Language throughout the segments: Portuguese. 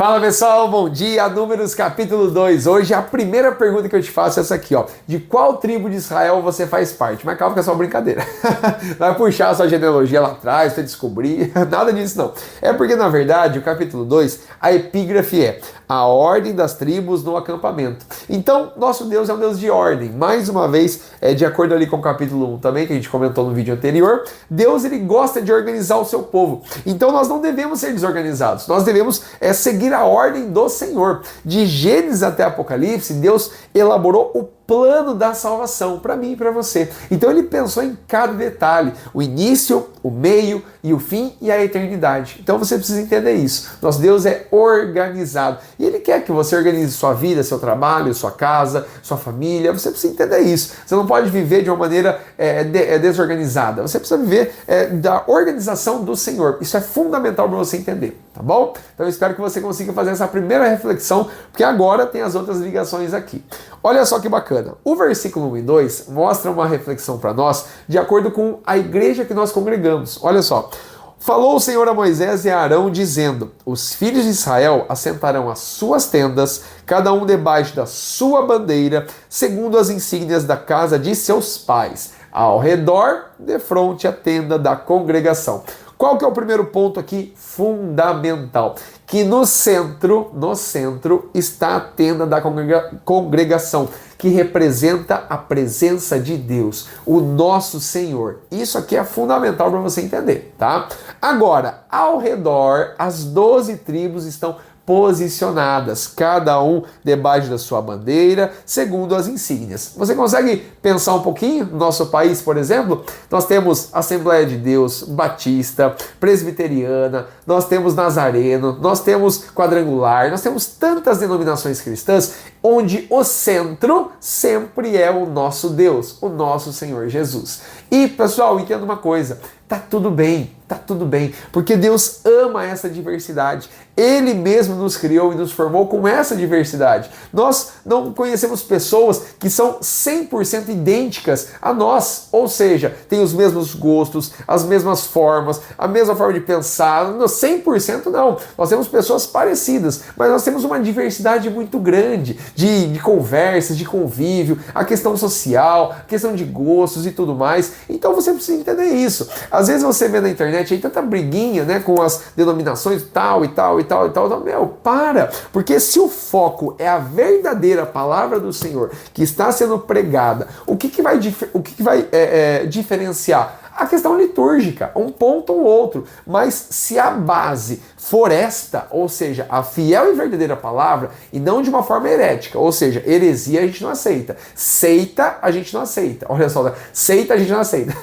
Fala pessoal, bom dia, Números capítulo 2. Hoje a primeira pergunta que eu te faço é essa aqui, ó. De qual tribo de Israel você faz parte? Mas calma que é só brincadeira. Vai puxar a sua genealogia lá atrás, você descobrir, nada disso não. É porque na verdade o capítulo 2, a epígrafe é a ordem das tribos no acampamento. Então, nosso Deus é um Deus de ordem. Mais uma vez, de acordo ali com o capítulo 1 também, que a gente comentou no vídeo anterior, Deus ele gosta de organizar o seu povo. Então nós não devemos ser desorganizados, nós devemos seguir a ordem do Senhor. De Gênesis até Apocalipse, Deus elaborou o plano da salvação para mim e para você. Então ele pensou em cada detalhe, o início, o meio e o fim e a eternidade. Então você precisa entender isso. Nosso Deus é organizado e ele quer que você organize sua vida, seu trabalho, sua casa, sua família. Você precisa entender isso. Você não pode viver de uma maneira desorganizada. Você precisa viver da organização do Senhor. Isso é fundamental para você entender, tá bom? Então eu espero que você consiga fazer essa primeira reflexão, porque agora tem as outras ligações aqui. Olha só que bacana. O versículo 1 e 2 mostra uma reflexão para nós de acordo com a igreja que nós congregamos. Olha só. Falou o Senhor a Moisés e a Arão, dizendo: os filhos de Israel assentarão as suas tendas, cada um debaixo da sua bandeira, segundo as insígnias da casa de seus pais, ao redor, defronte à tenda da congregação. Qual que é o primeiro ponto aqui fundamental? Que no centro está a tenda da congregação, que representa a presença de Deus, o nosso Senhor. Isso aqui é fundamental para você entender, tá? Agora, ao redor, as 12 tribos estão posicionadas, cada um debaixo da sua bandeira, segundo as insígnias. Você consegue pensar um pouquinho? No nosso país, por exemplo, nós temos Assembleia de Deus, Batista, Presbiteriana, nós temos Nazareno, nós temos Quadrangular, nós temos tantas denominações cristãs, onde o centro sempre é o nosso Deus, o nosso Senhor Jesus. E, pessoal, entenda uma coisa, tá tudo bem, porque Deus ama essa diversidade. Ele mesmo nos criou e nos formou com essa diversidade. Nós não conhecemos pessoas que são 100% idênticas a nós, ou seja, têm os mesmos gostos, as mesmas formas, a mesma forma de pensar, 100% não. Nós temos pessoas parecidas, mas nós temos uma diversidade muito grande de conversas, de convívio, a questão social, a questão de gostos e tudo mais. Então você precisa entender isso. Às vezes você vê na internet aí tanta briguinha, né, com as denominações tal. Meu, para! Porque se o foco é a verdadeira palavra do Senhor que está sendo pregada, o que vai diferenciar? A questão litúrgica, um ponto ou outro, mas se a base for esta, ou seja, a fiel e verdadeira palavra, e não de uma forma herética, ou seja, heresia a gente não aceita, seita a gente não aceita, olha só, seita a gente não aceita,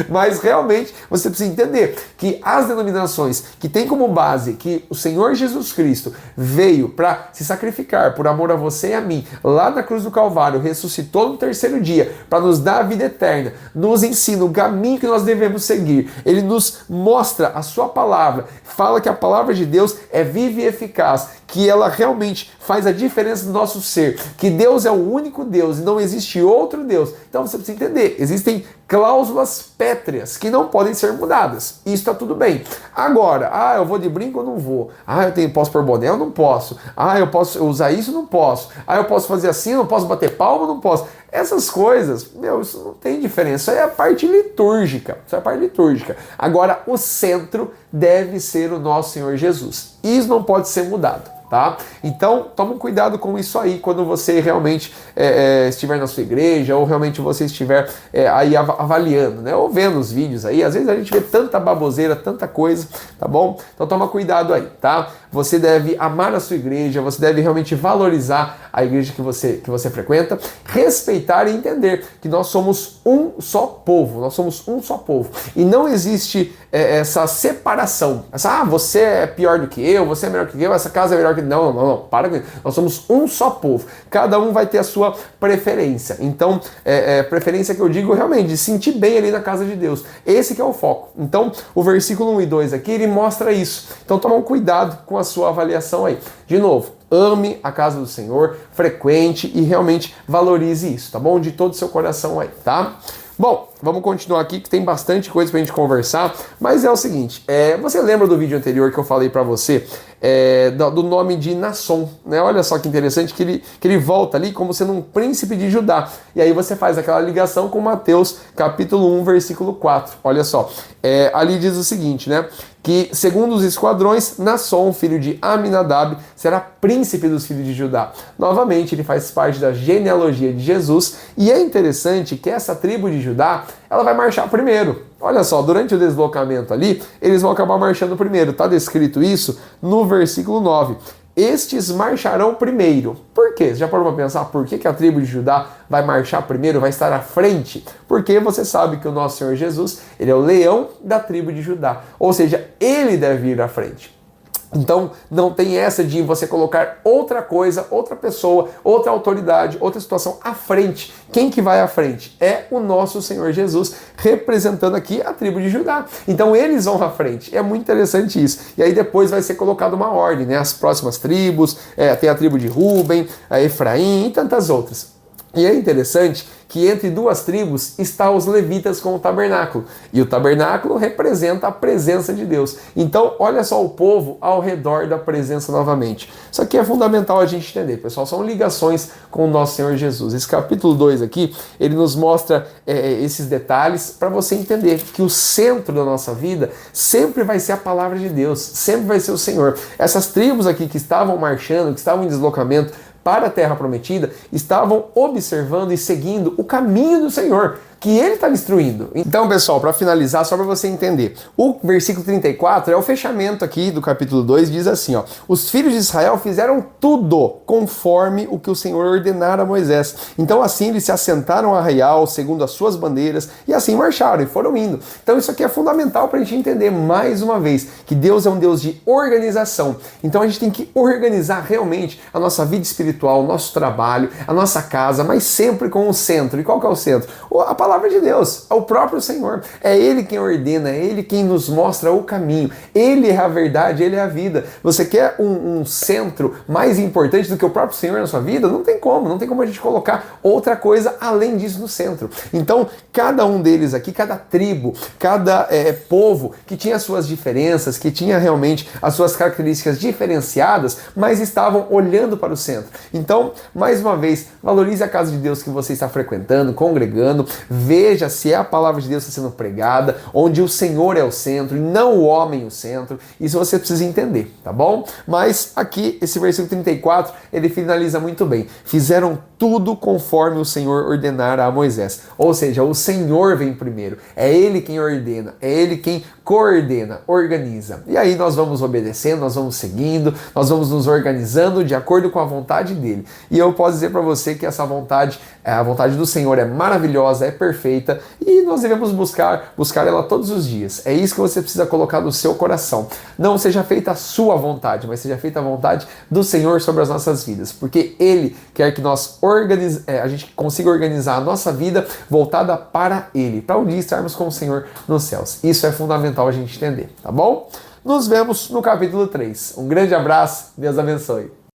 mas realmente você precisa entender que as denominações que têm como base que o Senhor Jesus Cristo veio para se sacrificar por amor a você e a mim, lá na cruz do Calvário, ressuscitou no terceiro dia, para nos dar a vida eterna, nos ensina o caminho que nós devemos seguir. Ele nos mostra a sua palavra, fala que a palavra de Deus é viva e eficaz, que ela realmente faz a diferença no nosso ser, que Deus é o único Deus e não existe outro Deus. Então você precisa entender, existem cláusulas pétreas que não podem ser mudadas. Isso está tudo bem. Agora, eu vou de brinco ou não vou? Posso pôr boné ou não posso? Eu posso usar isso ou não posso? Eu posso fazer assim, eu não posso bater palma ou não posso? Essas coisas, isso não tem diferença. Isso é a parte litúrgica. Agora, o centro deve ser o nosso Senhor Jesus. Isso não pode ser mudado. Tá? Então, toma cuidado com isso aí quando você realmente estiver na sua igreja ou realmente você estiver aí avaliando, né? Ou vendo os vídeos aí. Às vezes a gente vê tanta baboseira, tanta coisa, tá bom? Então toma cuidado aí, tá? Você deve amar a sua igreja, você deve realmente valorizar a igreja que você frequenta, respeitar e entender que nós somos um só povo, E não existe essa separação, você é pior do que eu, você é melhor que eu, essa casa é melhor que... Não, para com isso. Nós somos um só povo. Cada um vai ter a sua preferência. Então, preferência que eu digo realmente, de sentir bem ali na casa de Deus. Esse que é o foco. Então, o versículo 1 e 2 aqui, ele mostra isso. Então, toma um cuidado com a sua avaliação aí. De novo, ame a casa do Senhor, frequente e realmente valorize isso, tá bom? De todo o seu coração aí, tá? Bom, vamos continuar aqui que tem bastante coisa pra gente conversar, mas é o seguinte, você lembra do vídeo anterior que eu falei pra você do nome de Nasson, né? Olha só que interessante que ele volta ali como sendo um príncipe de Judá. E aí você faz aquela ligação com Mateus capítulo 1, versículo 4. Olha só, ali diz o seguinte, né? Que segundo os esquadrões, Nasson, filho de Aminadab, será príncipe dos filhos de Judá. Novamente, ele faz parte da genealogia de Jesus, e é interessante que essa tribo de Judá, ela vai marchar primeiro. Olha só, durante o deslocamento ali, eles vão acabar marchando primeiro. Está descrito isso no versículo 9. Estes marcharão primeiro. Por quê? Você já parou para pensar por que a tribo de Judá vai marchar primeiro, vai estar à frente? Porque você sabe que o nosso Senhor Jesus, ele é o leão da tribo de Judá. Ou seja, ele deve ir à frente. Então, não tem essa de você colocar outra coisa, outra pessoa, outra autoridade, outra situação à frente. Quem que vai à frente? É o nosso Senhor Jesus, representando aqui a tribo de Judá. Então, eles vão à frente. É muito interessante isso. E aí depois vai ser colocada uma ordem, né? As próximas tribos, tem a tribo de Ruben, a Efraim e tantas outras. E é interessante que entre duas tribos está os levitas com o tabernáculo. E o tabernáculo representa a presença de Deus. Então, olha só o povo ao redor da presença novamente. Isso aqui é fundamental a gente entender, pessoal. São ligações com o nosso Senhor Jesus. Esse capítulo 2 aqui, ele nos mostra esses detalhes para você entender que o centro da nossa vida sempre vai ser a palavra de Deus, sempre vai ser o Senhor. Essas tribos aqui que estavam marchando, que estavam em deslocamento para a terra prometida, estavam observando e seguindo o caminho do Senhor, que ele está destruindo. Então, pessoal, para finalizar, só para você entender, o versículo 34 é o fechamento aqui do capítulo 2, diz assim, ó: os filhos de Israel fizeram tudo conforme o que o Senhor ordenara a Moisés. Então, assim, eles se assentaram a arraial, segundo as suas bandeiras, e assim marcharam e foram indo. Então, isso aqui é fundamental para a gente entender, mais uma vez, que Deus é um Deus de organização. Então, a gente tem que organizar realmente a nossa vida espiritual, o nosso trabalho, a nossa casa, mas sempre com o centro. E qual que é o centro? A palavra de Deus, é o próprio Senhor. É Ele quem ordena, é Ele quem nos mostra o caminho. Ele é a verdade, Ele é a vida. Você quer um centro mais importante do que o próprio Senhor na sua vida? Não tem como a gente colocar outra coisa além disso no centro. Então, cada um deles aqui, cada tribo, cada povo que tinha as suas diferenças, que tinha realmente as suas características diferenciadas, mas estavam olhando para o centro. Então, mais uma vez, valorize a casa de Deus que você está frequentando, congregando, veja se é a palavra de Deus está sendo pregada, onde o Senhor é o centro e não o homem o centro. Isso você precisa entender, tá bom? Mas aqui, esse versículo 34, ele finaliza muito bem. Fizeram tudo conforme o Senhor ordenara a Moisés. Ou seja, o Senhor vem primeiro. É Ele quem ordena, é Ele quem coordena, organiza. E aí nós vamos obedecendo, nós vamos seguindo, nós vamos nos organizando de acordo com a vontade dele. E eu posso dizer para você que essa vontade, a vontade do Senhor é maravilhosa, é perfeita, e nós devemos buscar ela todos os dias. É isso que você precisa colocar no seu coração. Não seja feita a sua vontade, mas seja feita a vontade do Senhor sobre as nossas vidas, porque Ele quer que nós a gente consiga organizar a nossa vida voltada para Ele, para um dia estarmos com o Senhor nos céus. Isso é fundamental a gente entender, tá bom? Nos vemos no capítulo 3. Um grande abraço, Deus abençoe.